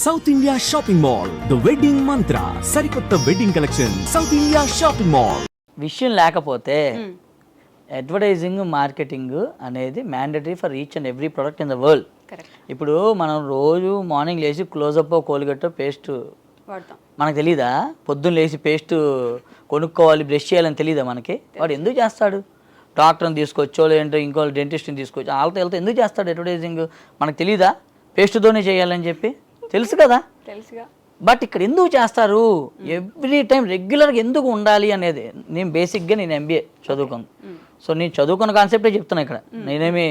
South India shopping mall the wedding మంత్ర సరికొత్త wedding collection south India shopping mall. విషయం లేకపోతే advertising marketing అనేది mandatory for each and every product in the world. ఇప్పుడు మనం రోజు morning లేచి క్లోజప్ కోల్గేట్ పేస్ట్ వాడతాం, మనకు తెలీదా? పొద్దున్న లేచి పేస్ట్ కొనుక్కోవాలి, బ్రష్ చేయాలని తెలీదా మనకి? వాడు ఎందుకు చేస్తాడు? డాక్టర్ని తీసుకొచ్చో లేదంటే ఇంకో డెంటిస్ట్ని తీసుకొచ్చో వాళ్ళతో వెళ్తే ఎందుకు చేస్తాడు అడ్వర్టైజింగ్? మనకు తెలీదా పేస్ట్తోనే చేయాలని చెప్పి? తెలుసు కదా. తెలుసుగా. బట్ ఇక్కడ ఎందుకు చేస్తారు? ఎవ్రీ టైం రెగ్యులర్గా ఎందుకు ఉండాలి అనేది. నేను బేసిక్గా నేను ఎంబీఏ చదువుకున్నాను. సో నేను చదువుకున్న కాన్సెప్టే చెప్తున్నా ఇక్కడ. నేనేమి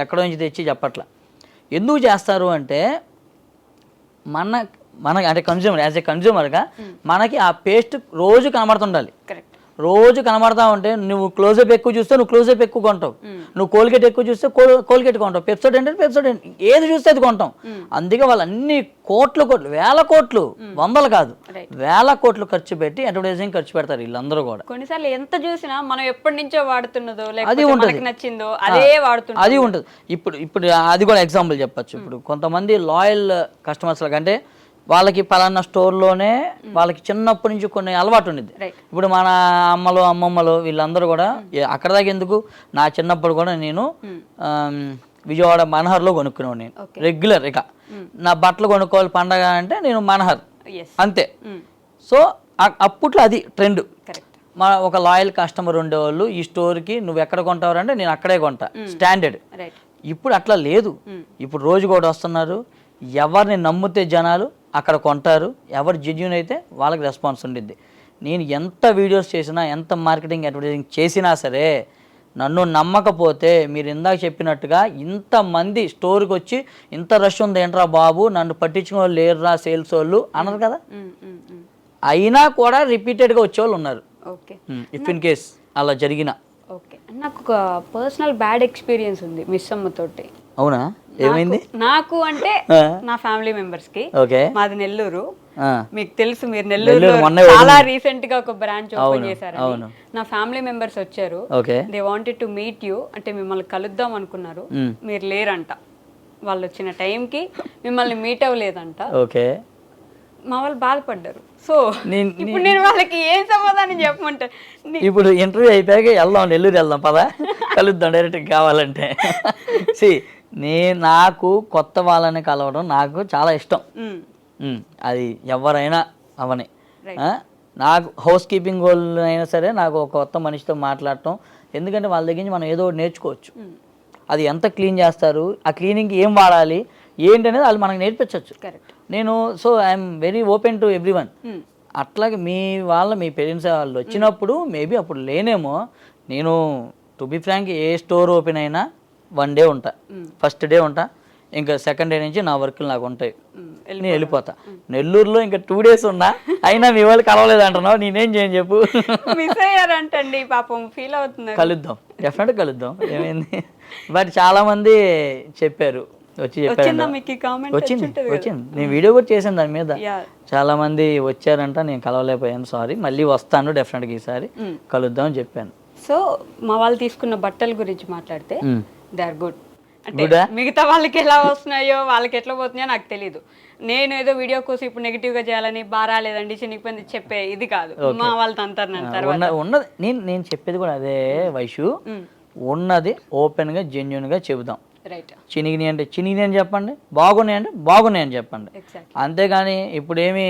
ఎక్కడో నుంచి తెచ్చి చెప్పట్లా. ఎందుకు చేస్తారు అంటే మన అంటే కన్జ్యూమర్, యాజ్ ఏ కన్జ్యూమర్గా మనకి ఆ పేస్ట్ రోజు కనబడుతుండాలి. కరెక్ట్. రోజు కనబడతా ఉంటే నువ్వు క్లోజప్ ఎక్కువ చూస్తే నువ్వు క్లోజప్ ఎక్కువ కొంటావు, నువ్వు కోల్గేట్ ఎక్కువ చూస్తే కోల్గేట్ కొంటావు, పెప్సోడెంట్ అంటే పెప్సోడెంట్, ఏది చూస్తే అది కొంటాం. అందుకే వాళ్ళు అన్ని కోట్లు వేల కోట్లు, వందలు కాదు వేల కోట్లు ఖర్చు పెట్టి అడ్వర్టైజింగ్ ఖర్చు పెడతారు వీళ్ళందరూ కూడా. కొన్నిసార్లు ఎంత చూసినా మనం ఎప్పటి నుంచో వాడుతున్నదో అది ఉంటుంది, నచ్చిందో అదే వాడుతుంది, అది ఉంటుంది. ఇప్పుడు అది కూడా ఎగ్జాంపుల్ చెప్పచ్చు. ఇప్పుడు కొంతమంది లాయల్ కస్టమర్స్ కంటే వాళ్ళకి పలానా స్టోర్లోనే వాళ్ళకి చిన్నప్పటి నుంచి కొన్ని అలవాటు ఉండేది. ఇప్పుడు మన అమ్మలు అమ్మమ్మలు వీళ్ళందరూ కూడా అక్కడ దాకా ఎందుకు, నా చిన్నప్పుడు కూడా నేను విజయవాడ మనహర్లో కొనుక్కునేవాడు. నేను రెగ్యులర్ ఇక నా బట్టలు కొనుక్కోవాలి పండగ అంటే నేను మనహర్ అంతే. సో అప్పట్లో అది ట్రెండ్. మా ఒక లాయల్ కస్టమర్ ఉండేవాళ్ళు, ఈ స్టోర్కి నువ్వు ఎక్కడ కొంటావు అంటే నేను అక్కడే కొంటా, స్టాండర్డ్. ఇప్పుడు అట్లా లేదు. ఇప్పుడు రోజు కూడా వస్తున్నారు, ఎవరిని నమ్మితే జనాలు అక్కడ కొంటారు, ఎవరు జెన్యూన్ అయితే వాళ్ళకి రెస్పాన్స్ ఉండిద్ది. నేను ఎంత వీడియోస్ చేసినా, ఎంత మార్కెటింగ్ అడ్వర్టైజింగ్ చేసినా సరే నన్ను నమ్మకపోతే మీరు ఇందాక చెప్పినట్టుగా ఇంతమంది స్టోర్కి వచ్చి ఇంత రష్ ఉంది ఏంట్రా బాబు, నన్ను పట్టించుకునే వాళ్ళు లేరురా సేల్స్ వాళ్ళు అన్నారు కదా. అయినా కూడా రిపీటెడ్గా వచ్చేవాళ్ళు ఉన్నారు. ఇఫ్ ఇన్ కేస్ అలా జరిగిన. ఓకే, నాకు ఒక పర్సనల్ బ్యాడ్ ఎక్స్పీరియన్స్ ఉంది మిస్ అమ్మతోటి. అవునా? ఏమైంది? నాకు అంటే నా ఫ్యామిలీ మెంబర్స్ కి. మాది నెల్లూరు, మీకు తెలుసు, మీరు నెల్లూరు చాలా రీసెంట్ గా ఒక బ్రాంచ్ ఓపెన్ చేశారు. నా ఫ్యామిలీ మెంబర్స్ వచ్చారు, they wanted to meet you, అంటే మిమ్మల్ని కలుద్దాం అనుకున్నారు, మీరు లేరంట. వాళ్ళు వచ్చిన టైంకి మిమ్మల్ని మీట్ అవ్వలేదంట. మా వాళ్ళు బాధపడ్డారు. సో ఇప్పుడు నేను వాళ్ళకి ఏం సమాధానం చెప్పమంటారు? ఇప్పుడు ఇంటర్వ్యూ అయిపోయాక వెళ్దాం, నెల్లూరు వెళ్దాం, పదా కలుద్దాం డైరెక్ట్గా కావాలంటే. నాకు కొత్త వాళ్ళని కలవడం నాకు చాలా ఇష్టం. అది ఎవరైనా అవని. నాకు హౌస్ కీపింగ్ వాళ్ళు అయినా సరే నాకు ఒక కొత్త మనిషితో మాట్లాడటం, ఎందుకంటే వాళ్ళ దగ్గర నుంచి మనం ఏదో ఒకటి నేర్చుకోవచ్చు. అది ఎంత క్లీన్ చేస్తారు, ఆ క్లీనింగ్కి ఏం వాడాలి ఏంటి అనేది వాళ్ళు మనకు నేర్పించవచ్చు. నేను so I'm very open to everyone. అట్లాగే మీ పేరెంట్స్ వాళ్ళు వచ్చినప్పుడు మేబీ అప్పుడు లేనేమో. నేను to be frank a store open అయినా 1 డే ఉంటా, ఫస్ట్ డే ఉంటా, ఇంకా సెకండ్ డే నుంచి నా వర్క్లు నాకు ఉంటాయి, నేను వెళ్ళిపోతా. నెల్లూరులో ఇంకా 2 days ఉన్నా అయినా మీ వాళ్ళు కలవలేదు అంటున్నావు, నేనేం చేయను చెప్పు. మిస్ అయ్యారంటండి పాపం, ఫీల్ అవుతున్నారు. కలుద్దాం, డెఫినెట్గా కలుద్దాం, ఏమైంది. బట్ చాలా మంది చెప్పారు, వచ్చింది. నేను వీడియో కూడా చేశాను దాని మీద. చాలా మంది వచ్చారంట, నేను కలవలేకపోయాను, సారీ, మళ్ళీ వస్తాను డెఫినెట్గా, ఈసారి కలుద్దాం అని చెప్పాను. సో మా వాళ్ళు తీసుకున్న బట్టల గురించి మాట్లాడితే దే ఆర్ గుడ్. అంటే మిగతా వాళ్ళకి ఎలా వస్తున్నాయో వాళ్ళకి ఎట్లా పోతున్నాయో నాకు తెలీదు. నేను ఏదో వీడియో కోసం ఇప్పుడు నెగిటివ్ గా చేయాలని బాగా లేదండి చినిగిపోయింది చెప్పే ఇది కాదు. మా వాళ్ళు తంతారు ఉన్నది. నేను చెప్పేది కూడా అదే వైషు, ఉన్నది ఓపెన్ గా జెన్యున్ గా చెబుదాం. చినిగిని అంటే చినిగిని అని చెప్పండి, బాగున్నాయి అంటే బాగున్నాయి అని చెప్పండి. అంతేగాని ఇప్పుడు ఏమి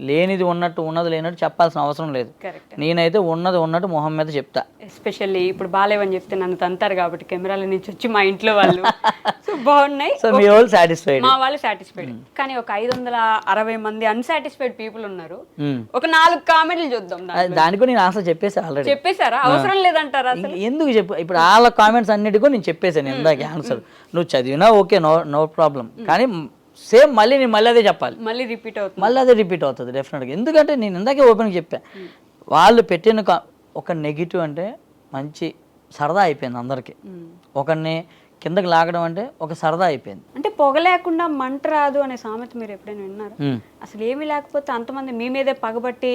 లేనిది ఉన్నట్టు ఉన్నది లేనట్టు చెప్పాల్సిన అవసరం లేదు. నేనైతే ఉన్నది ఉన్నట్టు మొహం మీద చెప్తా. ఎస్పెషల్లీ ఇప్పుడు బాగాలేవని చెప్తే నన్ను తంతారు కాబట్టి కెమెరాల నుంచి వచ్చి మా ఇంట్లో వాళ్ళు సో బాగున్నాయి, సో మీ వాళ్ళు సాటిస్ఫైడ్, మా వాళ్ళు సాటిస్ఫైడ్. కానీ ఒక 560 మంది అన్సాటిస్ఫైడ్ పీపుల్ ఉన్నారు. ఒక 4 కామెంట్లు చూద్దాం. దానికి నేను ఆన్సర్ చెప్పేసా, ఆల్రెడీ చెప్పేశారా? అవసరం లేదంటారా? ఎందుకు చెప్పు, ఇప్పుడు వాళ్ళ కామెంట్స్ అన్నిటికీ నేను చెప్పేశాను ఇందాక ఆన్సర్. నువ్వు చదివినా ఓకే, నో ప్రాబ్లం, కానీ సేమ్ మళ్ళీ నేను మళ్ళీ అదే చెప్పాలి, మళ్ళీ అదే రిపీట్ అవుతుంది డెఫినెట్గా. ఎందుకంటే నేను ఇందాకే ఓపెన్గా చెప్పాను, వాళ్ళు పెట్టిన ఒక నెగిటివ్ అంటే మంచి సరదా అయిపోయింది అందరికీ. ఒకరిని కిందకి లాగడం అంటే ఒక సరదా అయిపోయింది. అంటే పొగ లేకుండా మంట రాదు అనే సామెత మీరు ఎప్పుడైనా విన్నారు? అసలు ఏమీ లేకపోతే అంతమంది మీ మీదే పగబట్టి,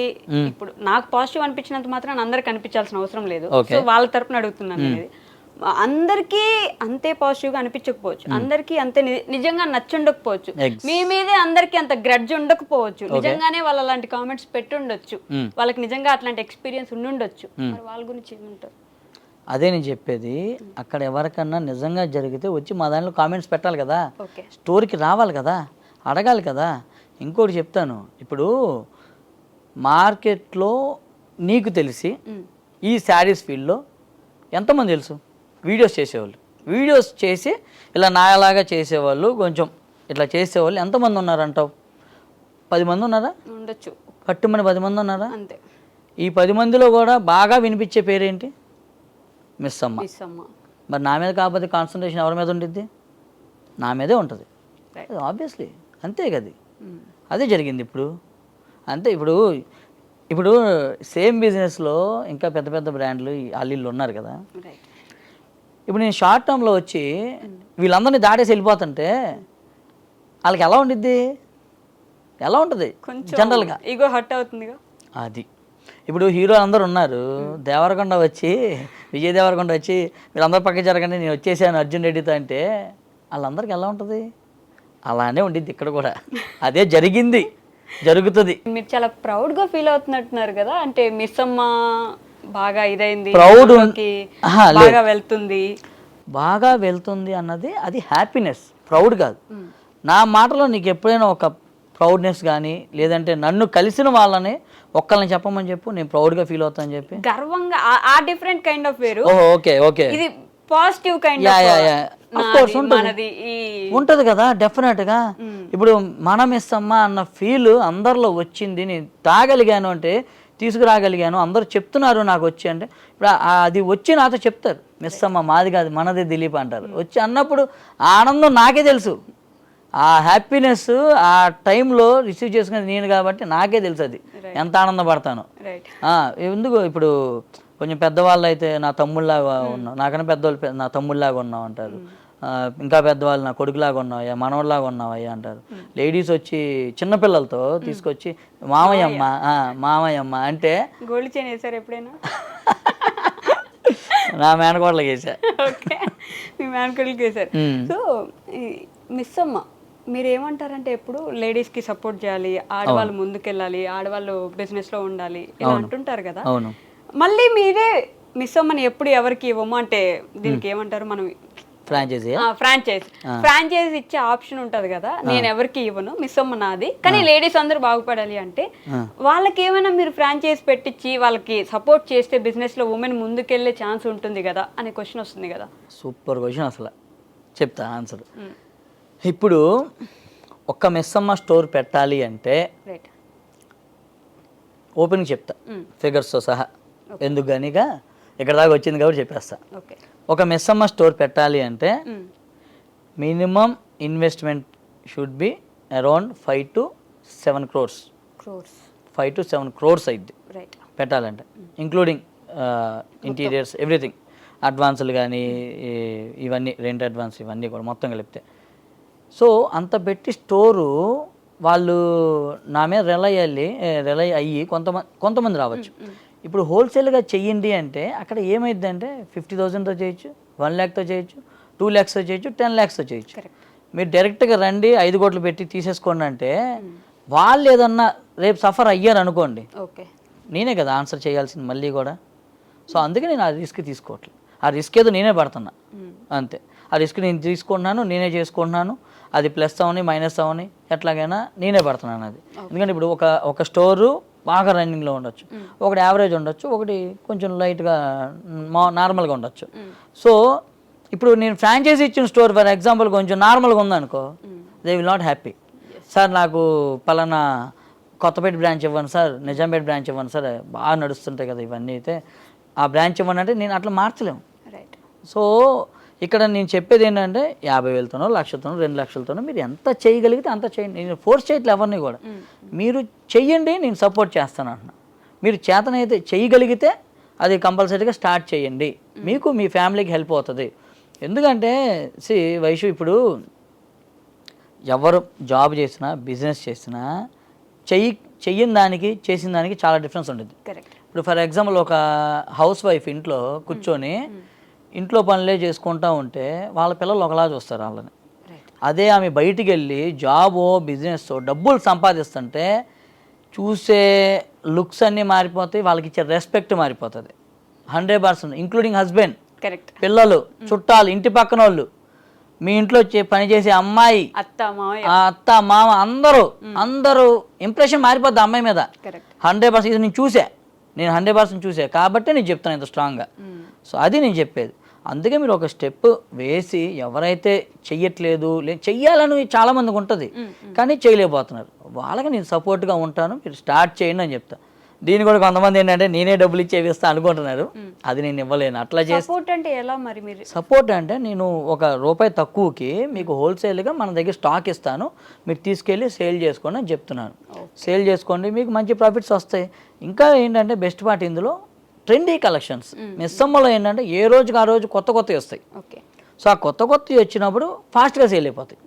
ఇప్పుడు నాకు పాజిటివ్ అనిపించినంత మాత్రం అందరికి కనిపించాల్సిన అవసరం లేదు. సో వాళ్ళ తరపున అడుగుతున్నాను. అందరికీ అంతే పాజిటివ్గా అనిపించకపోవచ్చు, అందరికీ అంతే నిజంగా నచ్చుండకపోవచ్చు, మీ మీదే అందరికీ అంత గ్రడ్జ్ ఉండకపోవచ్చు, నిజంగానే వాళ్ళు అలాంటి కామెంట్స్ పెట్టుండొచ్చు, వాళ్ళకి నిజంగా అట్లాంటి ఎక్స్పీరియన్స్ ఉండుండొచ్చు, మరి వాళ్ళ గురించి ఏమంటారు? అదే నేను చెప్పేది, అక్కడ ఎవరికన్నా నిజంగా జరిగితే వచ్చి మా దాంట్లో కామెంట్స్ పెట్టాలి కదా, స్టోరీకి రావాలి కదా, అడగాలి కదా. ఇంకోటి చెప్తాను, ఇప్పుడు మార్కెట్లో నీకు తెలిసి ఈ శారీస్ ఫీల్డ్లో ఎంతమంది తెలుసు? వీడియోస్ చేసేవాళ్ళు, వీడియోస్ చేసి ఇలా నాలాగా చేసేవాళ్ళు, కొంచెం ఇట్లా చేసేవాళ్ళు ఎంతమంది ఉన్నారంటావు? 10 మంది ఉన్నారా? ఉండొచ్చు. కట్టుమని 10 మంది ఉన్నారా? అంతే. ఈ 10 మందిలో కూడా బాగా వినిపించే పేరేంటి? మిస్ అమ్మ. మరి నా మీద కాకపోతే కాన్సన్ట్రేషన్ ఎవరి మీద ఉండిద్ది? నా మీదే ఉంటుంది ఆబ్వియస్లీ, అంతే కదా. అదే జరిగింది ఇప్పుడు. అంతే. ఇప్పుడు సేమ్ బిజినెస్లో ఇంకా పెద్ద పెద్ద బ్రాండ్లు అల్లీళ్ళు ఉన్నారు కదా. ఇప్పుడు నేను షార్ట్ టర్మ్లో వచ్చి వీళ్ళందరినీ దాటేసి వెళ్ళిపోతుంటే వాళ్ళకి ఎలా ఉండిద్ది? ఎలా ఉంటుంది జనరల్గా? ఈగో హర్ట్ అవుతుంది. అది ఇప్పుడు హీరో అందరు ఉన్నారు, దేవరకొండ వచ్చి విజయ్ దేవరకొండ వచ్చి వీళ్ళందరూ పక్క జరగండి నేను వచ్చేసాను అర్జున్ రెడ్డితో అంటే వాళ్ళందరికీ ఎలా ఉంటుంది? అలానే ఉండిద్ది ఇక్కడ కూడా. అదే జరిగింది, జరుగుతుంది. మీరు చాలా ప్రౌడ్గా ఫీల్ అవుతున్నట్టున్నారు కదా, అంటే మిస్ అమ్మ బాగా ఇదైంది, ప్రౌడ్ బాగా వెళ్తుంది, బాగా వెళ్తుంది అన్నది అది హ్యాపీనెస్, ప్రౌడ్ కాదు. నా మాటలో నీకు ఎప్పుడైనా ఒక ప్రౌడ్నెస్ కానీ లేదంటే నన్ను కలిసిన వాళ్ళని ఒక్కళ్ళని చెప్పమని చెప్పు, నేను ప్రౌడ్గా ఫీల్ అవుతాను అని చెప్పి గర్వంగా, ఆ డిఫరెంట్ కైండ్ ఆఫ్ వేరు. ఓకే ఓకే, ఇది పాజిటివ్ కైండ్ ఉంటుంది కదా డెఫినెట్గా. ఇప్పుడు మనం ఇస్తామా అన్న ఫీల్ అందరిలో వచ్చింది, నేను తాగలిగాను అంటే తీసుకురాగలిగాను, అందరూ చెప్తున్నారు నాకు వచ్చి అంటే ఇప్పుడు అది వచ్చి నాతో చెప్తారు మిస్ అమ్మ మాది కాదు మనదే దిలీప్ అంటారు. వచ్చి అన్నప్పుడు ఆనందం నాకే తెలుసు, ఆ హ్యాపీనెస్ ఆ టైంలో రిసీవ్ చేసుకునేది నేను కాబట్టి నాకే తెలుసు అది ఎంత ఆనందపడతాను. ఎందుకు ఇప్పుడు కొంచెం పెద్దవాళ్ళు అయితే నా తమ్ముళ్ళలాగా ఉన్నావు, నాకన్నా పెద్దవాళ్ళు నా తమ్ముళ్ళలాగా ఉన్నావు అంటారు, ఇంకా పెద్దవాళ్ళు నా కొడుకులాగా ఉన్నావయ్యా మనవడిలాగా ఉన్నావయ్యా అంటారు. లేడీస్ వచ్చి చిన్నపిల్లలతో తీసుకొచ్చి మామయ్యమ్మ మామయ్యమ్మ అంటే గోల్డ్ చైన్ వేసారు ఎప్పుడైనా? నా మేనకోడలకి వేసా. ఓకే, మీ మేనకోడలకి వేసారు. సో మిస్ అమ్మ మీరు ఏమంటారంటే ఎప్పుడు లేడీస్కి సపోర్ట్ చేయాలి, ఆడవాళ్ళు ముందుకెళ్ళాలి, ఆడవాళ్ళు బిజినెస్లో ఉండాలి ఇలా అంటుంటారు కదా. మళ్ళీ మీరే మిస్ అమ్మని ఎప్పుడు ఎవరికి ఇవ్వము అంటే దీనికి ఏమంటారు? మనం ఫ్రాంచైజ్ ఇచ్చే ఆప్షన్ ఉంటది కదా, నేను ఎవరికి ఇవ్వను, మిస్ అమ్మ నాది, కానీ లేడీస్ అందరూ బాగుపడాలి అంటే వాళ్ళకి ఏమైనా మీరు ఫ్రాంచైజ్ పెట్టించి వాళ్ళకి సపోర్ట్ చేస్తే బిజినెస్ లో ఉమెన్ ముందుకెళ్లే ఛాన్స్ ఉంటుంది కదా అనే క్వశ్చన్ వస్తుంది కదా. సూపర్ క్వశ్చన్, అసలు చెప్తా ఆన్సర్. ఇప్పుడు ఒక్క మిస్ అమ్మ స్టోర్ పెట్టాలి అంటే ఓపెన్గా చెప్తా ఫిగర్స్తో సహా, ఎందుకు కానీగా ఇక్కడ దాకా వచ్చింది కాబట్టి చెప్పేస్తా. ఒక మిస్ అమ్మ స్టోర్ పెట్టాలి అంటే minimum investment should be around 5 to 7 crores. 5 to 7 crores అయింది పెట్టాలంటే, ఇంక్లూడింగ్ ఇంటీరియర్స్ ఎవ్రీథింగ్, అడ్వాన్సులు కానీ ఇవన్నీ రెంట్ అడ్వాన్స్ ఇవన్నీ కూడా మొత్తం కలిపితే. సో అంత పెట్టి స్టోరు వాళ్ళు నా మీద రిలై అయ్యి కొంతమంది రావచ్చు. ఇప్పుడు హోల్సేల్గా చెయ్యండి అంటే అక్కడ ఏమైంది అంటే 50,000తో చేయొచ్చు, 1 lakhతో చేయొచ్చు, 2 lakhsతో చేయొచ్చు, 10 lakhsతో చేయొచ్చు. మీరు డైరెక్ట్గా రండి 5 కోట్లు పెట్టి తీసేసుకోండి అంటే వాళ్ళు ఏదన్నా రేపు సఫర్ అయ్యారు అనుకోండి, నేనే కదా ఆన్సర్ చేయాల్సింది మళ్ళీ కూడా. సో అందుకే నేను ఆ రిస్క్ తీసుకోవట్లేదు, ఆ రిస్క్ ఏదో నేనే పడుతున్నా అంతే. ఆ రిస్క్ నేను తీసుకుంటున్నాను, నేనే చేసుకుంటున్నాను, అది ప్లస్ అవని మైనస్ అవని ఎట్లాగైనా నేనే పడుతున్నాను అది. ఎందుకంటే ఇప్పుడు ఒక స్టోరు బాగా రన్నింగ్లో ఉండొచ్చు, ఒకటి యావరేజ్ ఉండొచ్చు, ఒకటి కొంచెం లైట్గా నార్మల్గా ఉండొచ్చు. సో ఇప్పుడు నేను ఫ్రాంచైజీ ఇచ్చిన స్టోర్ ఫర్ ఎగ్జాంపుల్ కొంచెం నార్మల్గా ఉందనుకో, they will not happy. Sir నాకు పలానా కొత్తపేట బ్రాంచ్ ఇవ్వండి సార్, నిజాంపేట బ్రాంచ్ ఇవ్వండి సార్, బాగా నడుస్తుంటాయి కదా ఇవన్నీ, అయితే ఆ బ్రాంచ్ ఇవ్వండి అంటే నేను అట్లా మార్చలేము. సో ఇక్కడ నేను చెప్పేది ఏంటంటే 50,000తోనో 1,00,000తోనో 2 లక్షలతోనో మీరు ఎంత చేయగలిగితే అంత చేయండి. నేను ఫోర్స్ చేయట్లేదు ఎవరిని కూడా, మీరు చెయ్యండి నేను సపోర్ట్ చేస్తాను అంటున్నా. మీరు చేతనైతే చేయగలిగితే అది కంపల్సరీగా స్టార్ట్ చేయండి, మీకు మీ ఫ్యామిలీకి హెల్ప్ అవుతుంది. ఎందుకంటే వైషు ఇప్పుడు ఎవరు జాబ్ చేసినా బిజినెస్ చేసినా చెయ్యని దానికి చేసిన దానికి చాలా డిఫరెన్స్ ఉంటుంది. ఇప్పుడు ఫర్ ఎగ్జాంపుల్ ఒక హౌస్ వైఫ్ ఇంట్లో కూర్చొని ఇంట్లో పనులే చేసుకుంటూ ఉంటే వాళ్ళ పిల్లలు ఒకలా చూస్తారు వాళ్ళని. అదే ఆమె బయటికి వెళ్ళి జాబో బిజినెస్ డబ్బులు సంపాదిస్తుంటే చూసే లుక్స్ అన్నీ మారిపోతాయి, వాళ్ళకి ఇచ్చే రెస్పెక్ట్ మారిపోతుంది 100%, ఇంక్లూడింగ్ హస్బెండ్, కరెక్ట్, పిల్లలు, చుట్టాలు, ఇంటి పక్కన వాళ్ళు, మీ ఇంట్లో పనిచేసే అమ్మాయి, అత్త మామ, అందరూ ఇంప్రెషన్ మారిపోద్ది అమ్మాయి మీద 100%. ఇది నేను 100% చూసా కాబట్టి నేను చెప్తాను ఇంత స్ట్రాంగ్గా. సో అది నేను చెప్పేది. అందుకే మీరు ఒక స్టెప్ వేసి ఎవరైతే చెయ్యట్లేదు చెయ్యాలని చాలామందికి ఉంటుంది కానీ చేయలేకపోతున్నారు, వాళ్ళకి నేను సపోర్ట్గా ఉంటాను, మీరు స్టార్ట్ చేయండి అని చెప్తా. దీన్ని కూడా కొంతమంది ఏంటంటే నేనే డబ్బులు ఇచ్చేవిస్తా అనుకుంటున్నారు, అది నేను ఇవ్వలేను. అట్లా చేసి సపోర్ట్ అంటే నేను ₹1 తక్కువకి మీకు హోల్సేల్గా మన దగ్గర స్టాక్ ఇస్తాను, మీరు తీసుకెళ్ళి సేల్ చేసుకోండి అని చెప్తున్నాను. సేల్ చేసుకోండి, మీకు మంచి ప్రాఫిట్స్ వస్తాయి. ఇంకా ఏంటంటే బెస్ట్ పార్ట్ ఇందులో ట్రెండీ కలెక్షన్స్. మిస్సమ్మలో ఏంటంటే ఏ రోజుకి ఆ రోజు కొత్తవి వస్తాయి. సో ఆ కొత్తవి వచ్చినప్పుడు ఫాస్ట్గా సేల్ అయిపోతాయి.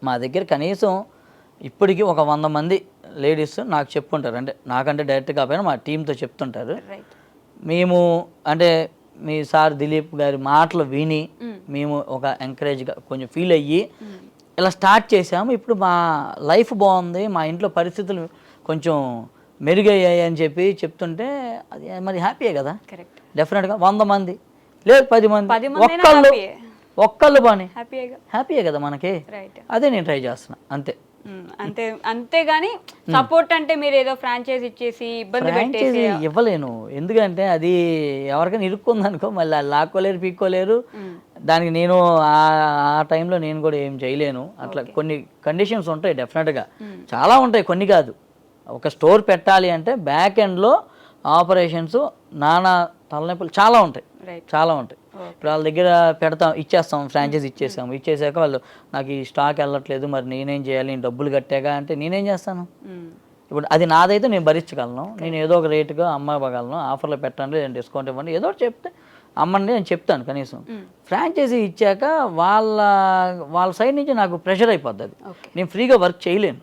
మా దగ్గర కనీసం ఇప్పటికీ 100 మంది లేడీస్ నాకు చెప్పుంటారు, అంటే నాకంటే డైరెక్ట్ కాకపోయినా మా టీంతో చెప్తుంటారు. మేము అంటే మీ సార్ దిలీప్ గారి మాటలు విని మేము ఒక ఎంకరేజ్గా కొంచెం ఫీల్ అయ్యి ఇలా స్టార్ట్ చేసాము. ఇప్పుడు మా లైఫ్ బాగుంది, మా ఇంట్లో పరిస్థితులు కొంచెం మెరుగయ్యాయి అని చెప్పి చెప్తుంటే అది మరి హ్యాపీయే కదా. డెఫినెట్గా 100 మంది లేదు 10 మంది ఒక్కళ్ళు బాని హ్యాపీయే కదా మనకి. అదే నేను ట్రై చేస్తున్నా అంతే. అంతేగాని సపోర్ట్ అంటే మీరు ఏదో ఫ్రాంచైజ్ ఇచ్చేసి ఇబ్బంది పెట్టేసి ఇవ్వలేను, ఎందుకంటే అది ఎవరికైనా ఇరుక్కుందనుకో మళ్ళీ లాక్కోలేరు పీక్కోలేరు. దానికి నేను ఆ టైంలో నేను కూడా ఏం చేయలేను. అట్లా కొన్ని కండిషన్స్ ఉంటాయి డెఫినెట్గా, చాలా ఉంటాయి, కొన్ని కాదు. ఒక స్టోర్ పెట్టాలి అంటే బ్యాక్ ఎండ్లో ఆపరేషన్స్ నానా తలనొప్పులు చాలా ఉంటాయి. ఇప్పుడు వాళ్ళ దగ్గర ఇచ్చేస్తాం, ఫ్రాంచైజ్ ఇచ్చేసాక వాళ్ళు నాకు ఈ స్టాక్ వెళ్ళట్లేదు, మరి నేనేం చేయాలి, నేను డబ్బులు కట్టాక అంటే నేనేం చేస్తాను. ఇప్పుడు అది నాదైతే నేను భరించగలను, నేను ఏదో ఒక రేటుగా అమ్మగలను, ఆఫర్లో పెట్టండి, డిస్కౌంట్ ఇవ్వండి, ఏదో ఒకటి చెప్తే అమ్మండి అని చెప్తాను కనీసం. ఫ్రాంచైజీ ఇచ్చాక వాళ్ళ సైడ్ నుంచి నాకు ప్రెషర్ అయిపోద్ది, అది నేను ఫ్రీగా వర్క్ చేయలేను.